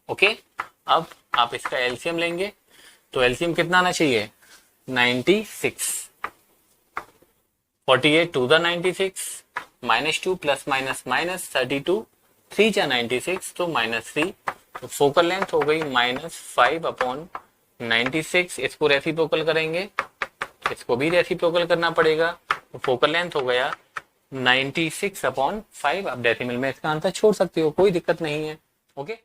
Okay, अब आप इसका एलसीएम लेंगे तो एलसीएम कितना आना चाहिए, 96। 48 टू द 96 -2 प्लस माइनस 32 3 जा 96 तो -3। तो फोकल लेंथ हो गई -5/96। इसको रेसिप्रोकल करेंगे, इसको भी रेसिप्रोकल करना पड़ेगा, तो फोकल लेंथ हो गया 96/5। आप डेसिमल में इसका आंसर छोड़ सकते हो, कोई दिक्कत नहीं है। ओके,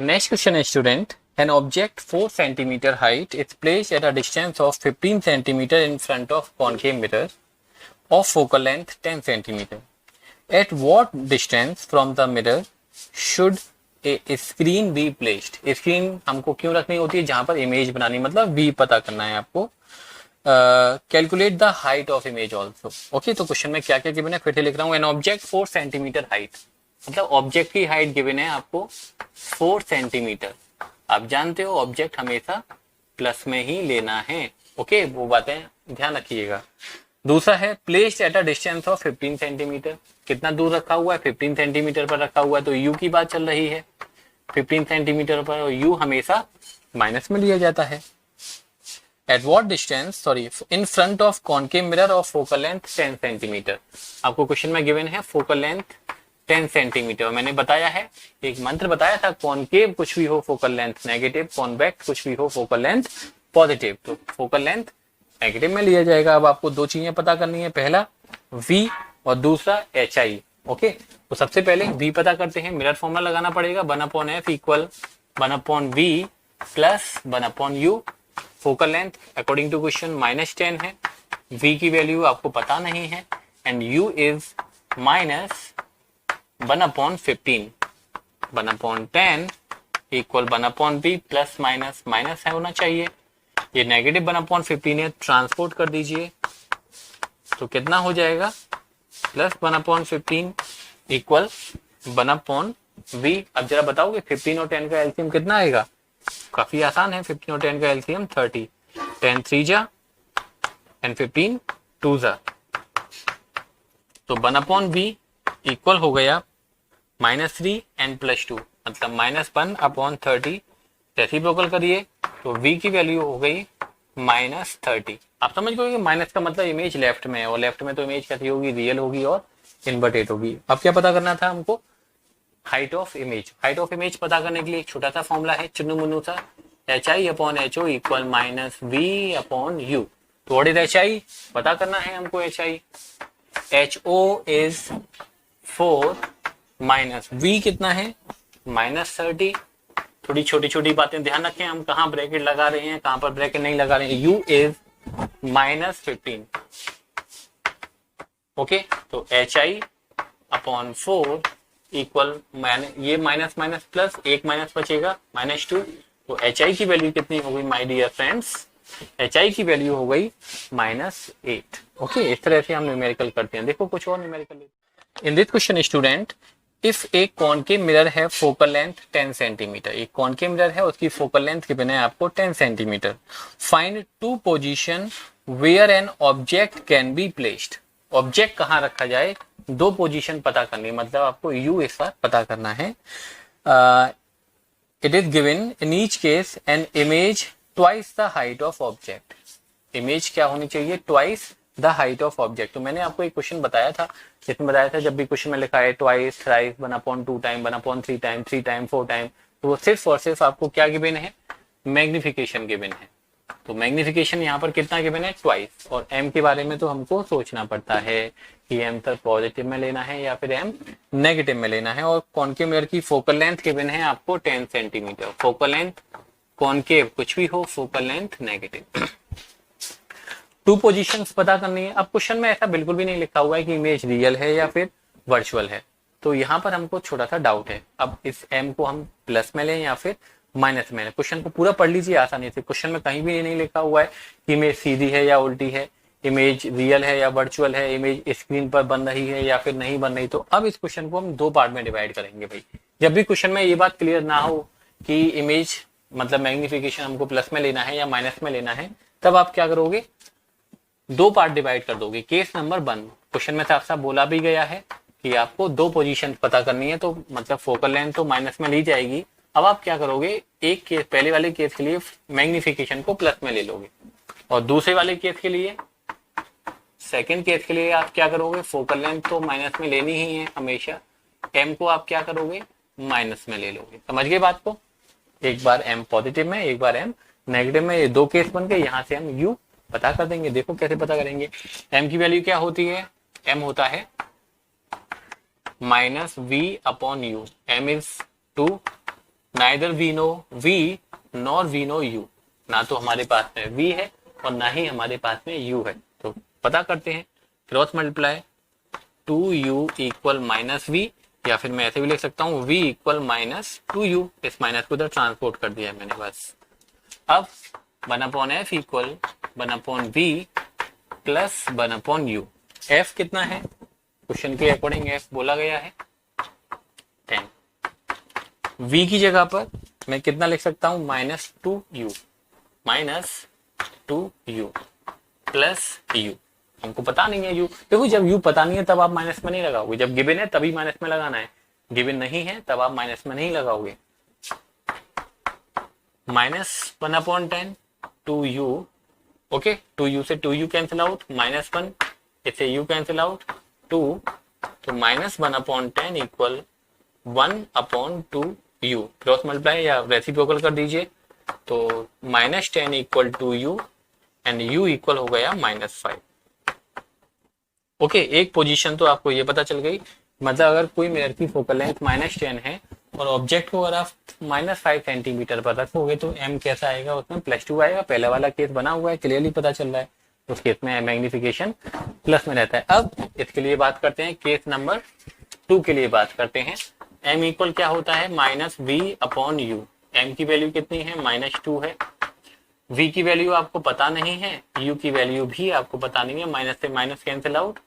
नेक्स्ट क्वेश्चन है student, an object 4 centimeter height is placed at a distance of 15 centimeter in front of concave mirror of focal length 10 centimeter. At what distance from the mirror should a screen be placed? Screen हमको क्यों रखनी होती है, जहां पर image बनानी, मतलब v पता करना है आपको। Calculate the height of image also. Okay, तो क्वेश्चन में क्या क्या गिवन है फिर से लिख रहा हूँ। एन ऑब्जेक्ट 4 सेंटीमीटर हाइट, मतलब ऑब्जेक्ट की हाइट गिवन है आपको 4 सेंटीमीटर। आप जानते हो ऑब्जेक्ट हमेशा प्लस में ही लेना है। ओके, वो बातें ध्यान रखिएगा। दूसरा है placed at a distance of 15 centimetre, कितना दूर रखा हुआ है, 15 सेंटीमीटर पर रखा हुआ है, तो u की बात चल रही है 15 सेंटीमीटर पर, और u हमेशा माइनस में लिया जाता है। At what distance, sorry, in front of concave mirror of focal length 10 centimetre. आपको क्वेश्चन में गिवन है फोकल लेंथ 10 सेंटीमीटर। मैंने बताया है, एक मंत्र बताया था, कॉनकेव कुछ भी हो फोकल लेंथ नेगेटिव, कॉन्वेक्स कुछ भी हो फोकल लेंथ पॉजिटिव। तो फोकल लेंथ नेगेटिव में लिया जाएगा। अब आपको दो चीजें पता करनी है, पहला v और दूसरा hi। ओके, तो सबसे पहले v पता करते हैं, मिरर फॉर्मूला लगाना पड़ेगा, 1/f equal 1/v plus 1/u। Focal length according to question -10 है, v की वैल्यू आपको पता नहीं है, and u is -1/15। 1/10 equal 1/v plus minus है होना चाहिए, ये नेगेटिव 1/15 है, ट्रांसपोर्ट कर दीजिए तो कितना हो जाएगा, प्लस 1/15 इक्वल 1/v। अब जरा बताओगे 15 और 10 का एलसीएम कितना आएगा, काफी आसान है, 15 और 10 का एलसीएम 30, 10 3 जा एंड 15 2 जा, तो 1/v इक्वल हो गया -3 एंड +2, मतलब -1/30। रेसिप्रोकल करिए तो v की वैल्यू हो गई -30। आप समझ गए कि माइनस का मतलब इमेज लेफ्ट में है, और लेफ्ट में तो इमेज कैसी होगी, रियल होगी और इन्वर्टेड होगी। अब क्या पता करना था हमको, height of image. Height of image पता करने के लिए एक छोटा सा फॉर्मूला है, चुन्नू मुन्नू सा, HI/HO इक्वल -V/U। तो व्हाट इज HI पता करना है हमको, HI HO is 4 minus V कितना है -30। थोड़ी छोटी छोटी बातें ध्यान रखें, हम कहाँ ब्रैकेट लगा रहे हैं, कहां पर ब्रैकेट नहीं लगा रहे हैं। U is -15। ओके, तो HI/4 इक्वल ये माइनस माइनस प्लस, एक माइनस बचेगा -2। तो HI की वैल्यू कितनी हो गई माय डियर फ्रेंड्स, HI की वैल्यू हो गई -8। ओके, इस तरह से हम न्यूमेरिकल करते हैं। देखो कुछ और numerical in this question student, if a concave mirror है फोकल लेंथ 10 सेंटीमीटर, एक कॉनकेव मिरर है उसकी फोकल लेंथ कितनी है आपको 10 centimetre. Find 2 position where an object can be placed. Object कहाँ रखा जाए, 2 पोजीशन पता करनी, मतलब आपको u इस बार पता करना है। It is given in each case an image twice the height of object. Image क्या होनी चाहिए, twice the height of object. तो मैंने आपको एक क्वेश्चन बताया था, जिसमें बताया था जब भी क्वेश्चन में लिखा है twice, thrice, 1/2 time, 1/3 time, 3 time, 4 time, तो वो सिर्फ और सिर्फ आपको क्या गिवन है, मैग्निफिकेशन गिवन है। तो मैग्निफिकेशन यहाँ पर कितना गिवन है, ट्वाइस। और m के बारे में तो हमको सोचना पड़ता है कि m तक पॉजिटिव में लेना है या फिर m नेगेटिव में लेना है। और कॉनकेव मिरर की फोकल लेंथ गिवन है आपको 10 सेंटीमीटर। फोकल लेंथ कॉनकेव कुछ भी हो, focal length negative. Two positions पता करनी है। अब क्वेश्चन में ऐसा बिल्कुल भी नहीं लिखा हुआ है कि इमेज रियल है या फिर वर्चुअल है, तो यहाँ पर हमको छोटा सा डाउट है। अब इस m को हम प्लस में लें या फिर माइनस में लें। क्वेश्चन को पूरा पढ़ लीजिए आसानी से। क्वेश्चन में कहीं भी नहीं लिखा हुआ है कि इमेज सीधी है या उल्टी है, इमेज रियल है या वर्चुअल है, इमेज स्क्रीन पर बन रही है या फिर नहीं बन रही। तो अब इस क्वेश्चन को हम दो पार्ट में डिवाइड करेंगे भाई। जब भी क्वेश्चन में ये बात क्लियर ना हो कि इमेज मतलब मैग्निफिकेशन हमको प्लस में लेना है या माइनस में लेना है, तब आप क्या करोगे, दो पार्ट डिवाइड कर दोगे। केस नंबर 1 क्वेश्चन में साफ साफ बोला भी गया है कि आपको दो पोजीशन पता करनी है, तो मतलब फोकल लेंथ तो माइनस में ली जाएगी। अब आप क्या करोगे, एक केस पहले वाले केस के लिए मैग्निफिकेशन को प्लस में ले लोगे, और दूसरे वाले केस के लिए, सेकंड केस के लिए आप क्या करोगे, फोकल लेंथ तो माइनस में लेनी ही है हमेशा, m को आप क्या करोगे, माइनस में ले लोगे। समझ गए बात को। एक बार m पॉजिटिव में, एक बार m नेगेटिव में, ये दो केस बन गए। यहाँ से हम u पता कर देंगे। देखो कैसे पता करेंगे। m की वैल्यू क्या होती है, m होता है minus v upon U. m is 2, neither we know v nor we know u। ना तो हमारे पास में v है और ना ही हमारे पास में u है। तो पता करते हैं, cross multiply 2u equal minus v, या फिर मैं ऐसे भी लिख सकता हूँ v इक्वल माइनस 2u। इस माइनस को उधर ट्रांसपोर्ट कर दिया है मैंने बस। अब 1/f equal 1/v plus 1/u। f कितना है, क्वेश्चन के अकॉर्डिंग f बोला गया है 10। v की जगह पर मैं कितना लिख सकता हूं, -2u, -2u प्लस u। हमको पता नहीं है u। देखो जब u पता नहीं है तब आप माइनस में नहीं लगाओगे, जब गिवन है तभी माइनस में लगाना है, गिवन नहीं है तब आप माइनस में नहीं लगाओगे। -1/10 2u, ओके, 2u से 2u कैंसिल आउट, -1 इससे u कैंसिल आउट 2, तो -1/10 इक्वल 1/2u। क्रॉस मल्टीप्लाई या रेसिप्रोकल कर दीजिए, तो -10 equal 2u and u equal हो गया -5। ओके, एक पोजीशन तो आपको ये पता चल गई। मतलब अगर कोई मिरर की फोकल लेंथ -10 है और ऑब्जेक्ट को अगर आप -5 सेंटीमीटर पर रखोगे तो m कैसा आएगा, उसमें +2 आएगा। पहला वाला केस बना हुआ है, क्लियरली पता चल रहा है। उस केस में मैग्निफिकेशन प्लस में रहता है। अब इसके लिए बात करते हैं, केस नंबर 2 के लिए बात करते हैं। m इक्वल क्या होता है, -v/u। m की वैल्यू कितनी है, -2 है। v की वैल्यू आपको पता नहीं है, u की वैल्यू भी आपको पता नहीं है, माइनस से माइनस कैंसिल आउट,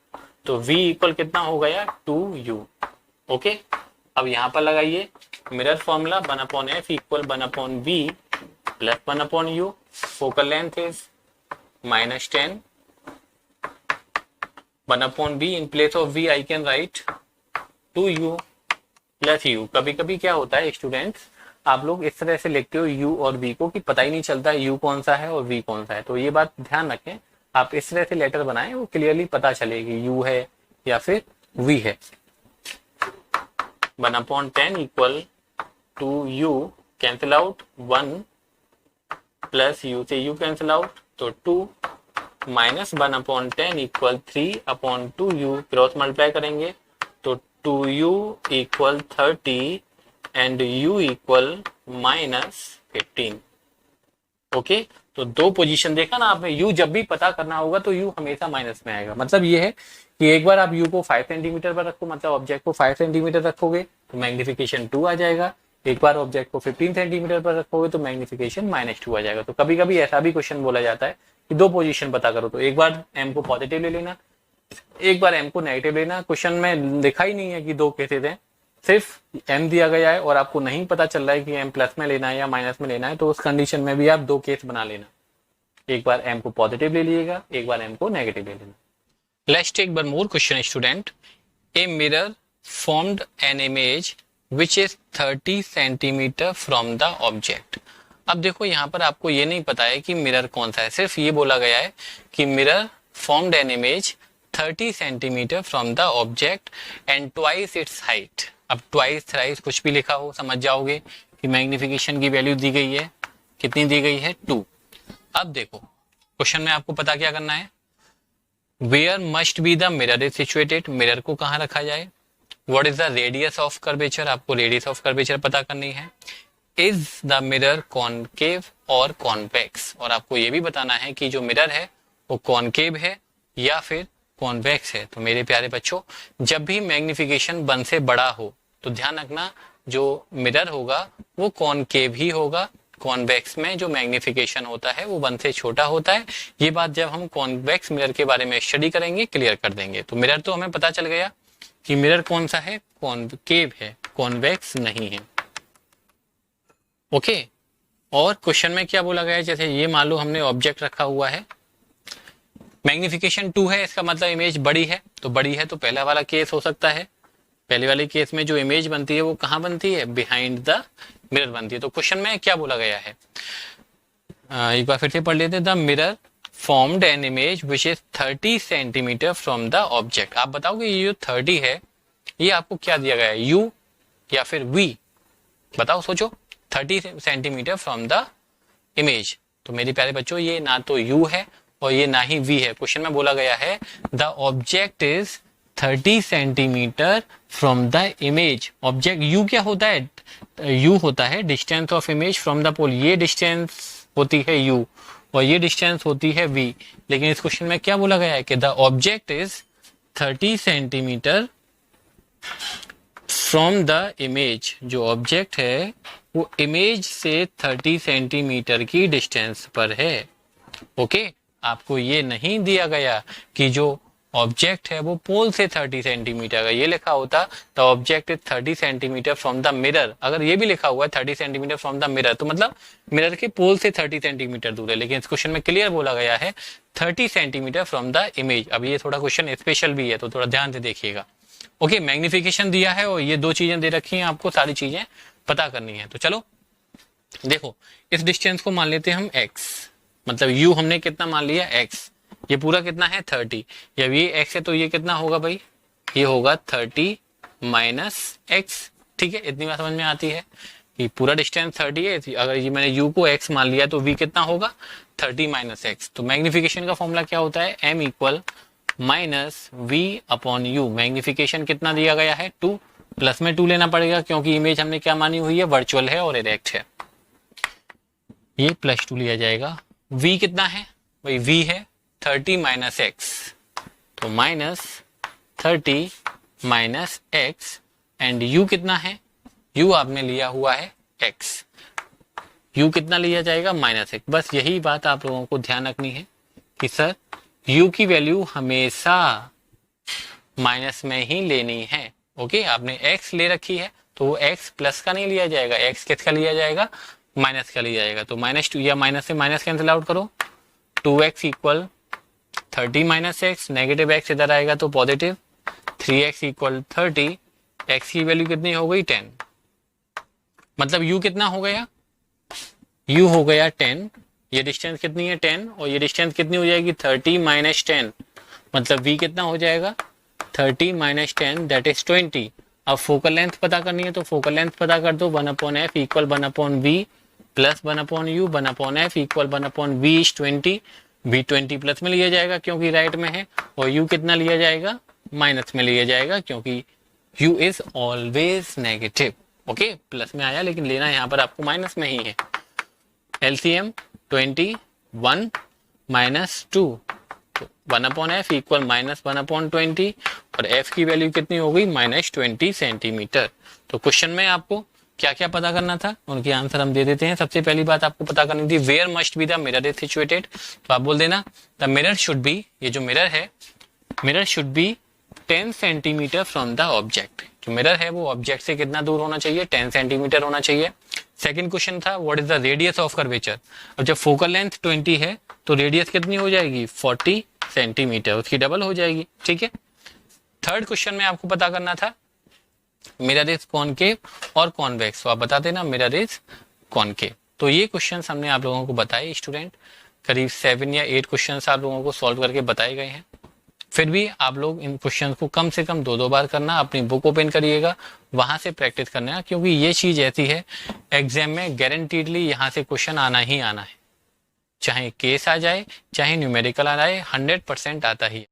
तो v इक्वल कितना हो गया, 2u। ओके, अब यहाँ पर लगाइए mirror formula 1/f equal 1/v plus 1/u। Focal length is -10, 1/v in place of v I can write 2u plus u। कभी कभी क्या होता है स्टूडेंट्स, आप लोग इस तरह से लिखते हो u और v को कि पता ही नहीं चलता है u कौन सा है और v कौन सा है। तो ये बात ध्यान रखें, आप इस तरह से लेटर बनाएं, वो क्लियरली पता चलेगी u है या फिर v है। 1/10 equal 2u cancel out 1 plus u से u कैंसिल आउट, तो 2 -1/10 इक्वल 3/2u। क्रॉस मल्टीप्लाई करेंगे तो 2u equal 30 and u equal -15। Okay, तो दो पोजीशन देखा ना आपने। u जब भी पता करना होगा तो u हमेशा माइनस में आएगा। मतलब ये है कि एक बार आप u को 5 सेंटीमीटर पर रखो, मतलब ऑब्जेक्ट को 5 सेंटीमीटर रखोगे तो मैग्निफिकेशन 2 आ जाएगा। एक बार ऑब्जेक्ट को 15 सेंटीमीटर पर रखोगे तो मैग्निफिकेशन -2 आ जाएगा। तो कभी कभी ऐसा भी क्वेश्चन बोला जाता है कि दो पोजीशन पता करो, तो एक बार m को पॉजिटिव ले लेना, एक बार m को नेगेटिव लेना। क्वेश्चन में लिखा ही नहीं है कि दो केसेस हैं, सिर्फ m दिया गया है और आपको नहीं पता चल रहा है कि m प्लस में लेना है या माइनस में लेना है, तो उस कंडीशन में भी आप दो केस बना लेना। एक बार m को पॉजिटिव ले लीजिएगा, एक बार m को नेगेटिव ले लेना। Let's take one more question student. A mirror formed an image which is 30 centimetre from the object. अब देखो यहाँ पर आपको ये नहीं पता है कि मिरर कौन सा है, सिर्फ ये बोला गया है कि mirror formed an image 30 centimetre from the object and twice its height. अब ट्वाइस थ्राइस कुछ भी लिखा हो समझ जाओगे कि मैग्निफिकेशन की वैल्यू दी गई है, कितनी दी गई है, 2। अब देखो क्वेश्चन में आपको पता क्या करना है, where must be the mirror is situated. Mirror को कहाँ रखा जाए, what is the radius of curvature, आपको रेडियस ऑफ कर्वेचर पता करनी है। इज द मिरर कॉनकेव और कॉन्वेक्स, और आपको ये भी बताना है कि जो मिरर है वो कॉनकेव है या फिर कॉन्वेक्स है। तो मेरे प्यारे बच्चों, जब भी मैग्निफिकेशन 1 से बड़ा हो तो ध्यान रखना जो मिरर होगा वो कॉनकेव ही होगा। कॉन्वेक्स में जो मैग्निफिकेशन होता है वो 1 से छोटा होता है। ये बात जब हम कॉन्वेक्स मिरर के बारे में स्टडी करेंगे क्लियर कर देंगे। तो मिरर तो हमें पता चल गया कि मिरर कौन सा है, कॉनकेव है, कॉन्वेक्स नहीं है। ओके, और क्वेश्चन में क्या बोला गया है, जैसे ये मान लो हमने ऑब्जेक्ट रखा हुआ है, मैग्निफिकेशन 2 है, इसका मतलब इमेज बड़ी है, तो बड़ी है तो पहला वाला केस हो सकता है। पहले वाले केस में जो इमेज बनती है वो कहाँ बनती है, बिहाइंड द मिरर बनती है। तो क्वेश्चन में क्या बोला गया है, एक बार फिर से पढ़ लेते हैं। The mirror formed an image which is 30 centimetre from the object. आप बताओगे ये जो 30 है ये आपको क्या दिया गया है, यू या फिर वी, बताओ सोचो। 30 सेंटीमीटर फ्रॉम द इमेज, तो मेरे प्यारे बच्चों ये ना तो यू है और ये ना ही वी है। क्वेश्चन में बोला गया है the object is 30 centimetre from the image. Object U क्या होता है, यू होता है distance of image from the pole, ये डिस्टेंस होती है यू और ये डिस्टेंस होती है वी। लेकिन इस क्वेश्चन में क्या बोला गया है कि the object is 30 centimetre from the image, जो ऑब्जेक्ट है वो इमेज से 30 सेंटीमीटर की डिस्टेंस पर है। ओके, आपको ये नहीं दिया गया कि जो ऑब्जेक्ट है वो पोल से 30 सेंटीमीटर का, ये लिखा होता the object is 30 centimetre from the mirror. अगर ये भी लिखा हुआ है 30 सेंटीमीटर फ्रॉम द मिरर तो मतलब मिरर के पोल से 30 सेंटीमीटर दूर है। लेकिन इस क्वेश्चन में क्लियर बोला गया है 30 सेंटीमीटर फ्रॉम द इमेज। अब ये थोड़ा क्वेश्चन स्पेशल भी है तो थोड़ा ध्यान से देखिएगा। ओके, मैग्निफिकेशन दिया है और ये 2 चीजें दे रखी हैं, आपको सारी चीजें पता करनी है। तो चलो देखो, इस डिस्टेंस को मान लेते हैं हम x, मतलब u हमने कितना मान लिया x, ये पूरा कितना है 30, जब ये x है तो ये कितना होगा भाई, ये होगा 30 माइनस x। ठीक है, इतनी बात समझ में आती है कि पूरा डिस्टेंस 30 है, अगर ये मैंने u को x मान लिया तो v कितना होगा 30 माइनस x। तो मैग्निफिकेशन का फॉर्मूला क्या होता है, m equal minus v upon u। Magnification कितना दिया गया है 2, प्लस में 2 लेना पड़ेगा क्योंकि इमेज हमने क्या मानी हुई है, वर्चुअल है और इरेक्ट है, ये +2 लिया जाएगा। v कितना है भाई, v है 30 माइनस एक्स, तो minus 30 minus x, and u कितना है, u आपने लिया हुआ है x, u कितना लिया जाएगा -x। बस यही बात आप लोगों को ध्यान रखनी है कि सर u की वैल्यू हमेशा माइनस में ही लेनी है। ओके, आपने x ले रखी है तो वो x प्लस का नहीं लिया जाएगा, x किसका लिया जाएगा, माइनस का लिया जाएगा। तो -2 या माइनस से माइनस कैंसिल आउट करो, 2x equal 30 minus x, negative x इधर आएगा तो पॉजिटिव, 3x इक्वल 30, x की वैल्यू कितनी हो गई 10, मतलब u कितना हो गया, u हो गया 10, ये डिस्टेंस कितनी है 10 और ये डिस्टेंस कितनी हो जाएगी 30 माइनस 10, मतलब v कितना हो जाएगा 30 माइनस 10 दैट इज 20। अब फोकल लेंथ पता करनी है तो फोकल लेंथ पता कर दो, 1/f equal 1/v plus 1/u, 1/f equal 1/v is 20, v 20 plus में लिया जाएगा क्योंकि राइट में है, और u कितना लिया जाएगा माइनस में लिया जाएगा क्योंकि u is always negative. Okay, plus में आया लेकिन लेना यहाँ पर आपको माइनस में ही है। एलसीएम 21 माइनस 2, 1/f इक्वल -1/20 और f की वैल्यू कितनी हो गई -20 सेंटीमीटर। तो क्वेश्चन में आपको क्या क्या पता करना था उनके आंसर हम दे देते हैं। सबसे पहली बात आपको पता करनी थी where must be the mirror is situated, तो आप बोल देना द मिरर शुड बी, ये जो मिरर है mirror should be 10 centimetre from the object. जो मिरर है वो ऑब्जेक्ट से कितना दूर होना चाहिए, 10 सेंटीमीटर होना चाहिए। सेकंड क्वेश्चन था what is the radius of curvature. अब जब फोकल लेंथ 20 है तो रेडियस कितनी हो जाएगी 40 सेंटीमीटर, उसकी डबल हो जाएगी। ठीक है, थर्ड क्वेश्चन में आपको पता करना था मिरर इज कॉनकेव और कॉन्वेक्स, तो आप बता देना मिरर इज कॉनकेव। तो ये क्वेश्चन हमने आप लोगों को बताए स्टूडेंट, करीब 7 या 8 क्वेश्चन आप लोगों को सॉल्व करके बताए गए हैं। फिर भी आप लोग इन क्वेश्चन को कम से कम 2-2 बार करना, अपनी बुक ओपन करिएगा, वहां से प्रैक्टिस करना, क्योंकि ये चीज ऐसी है एग्जाम में गारंटीडली यहाँ से क्वेश्चन आना ही आना है, चाहे केस आ जाए चाहे न्यूमेरिकल आ जाए, 100% आता ही है।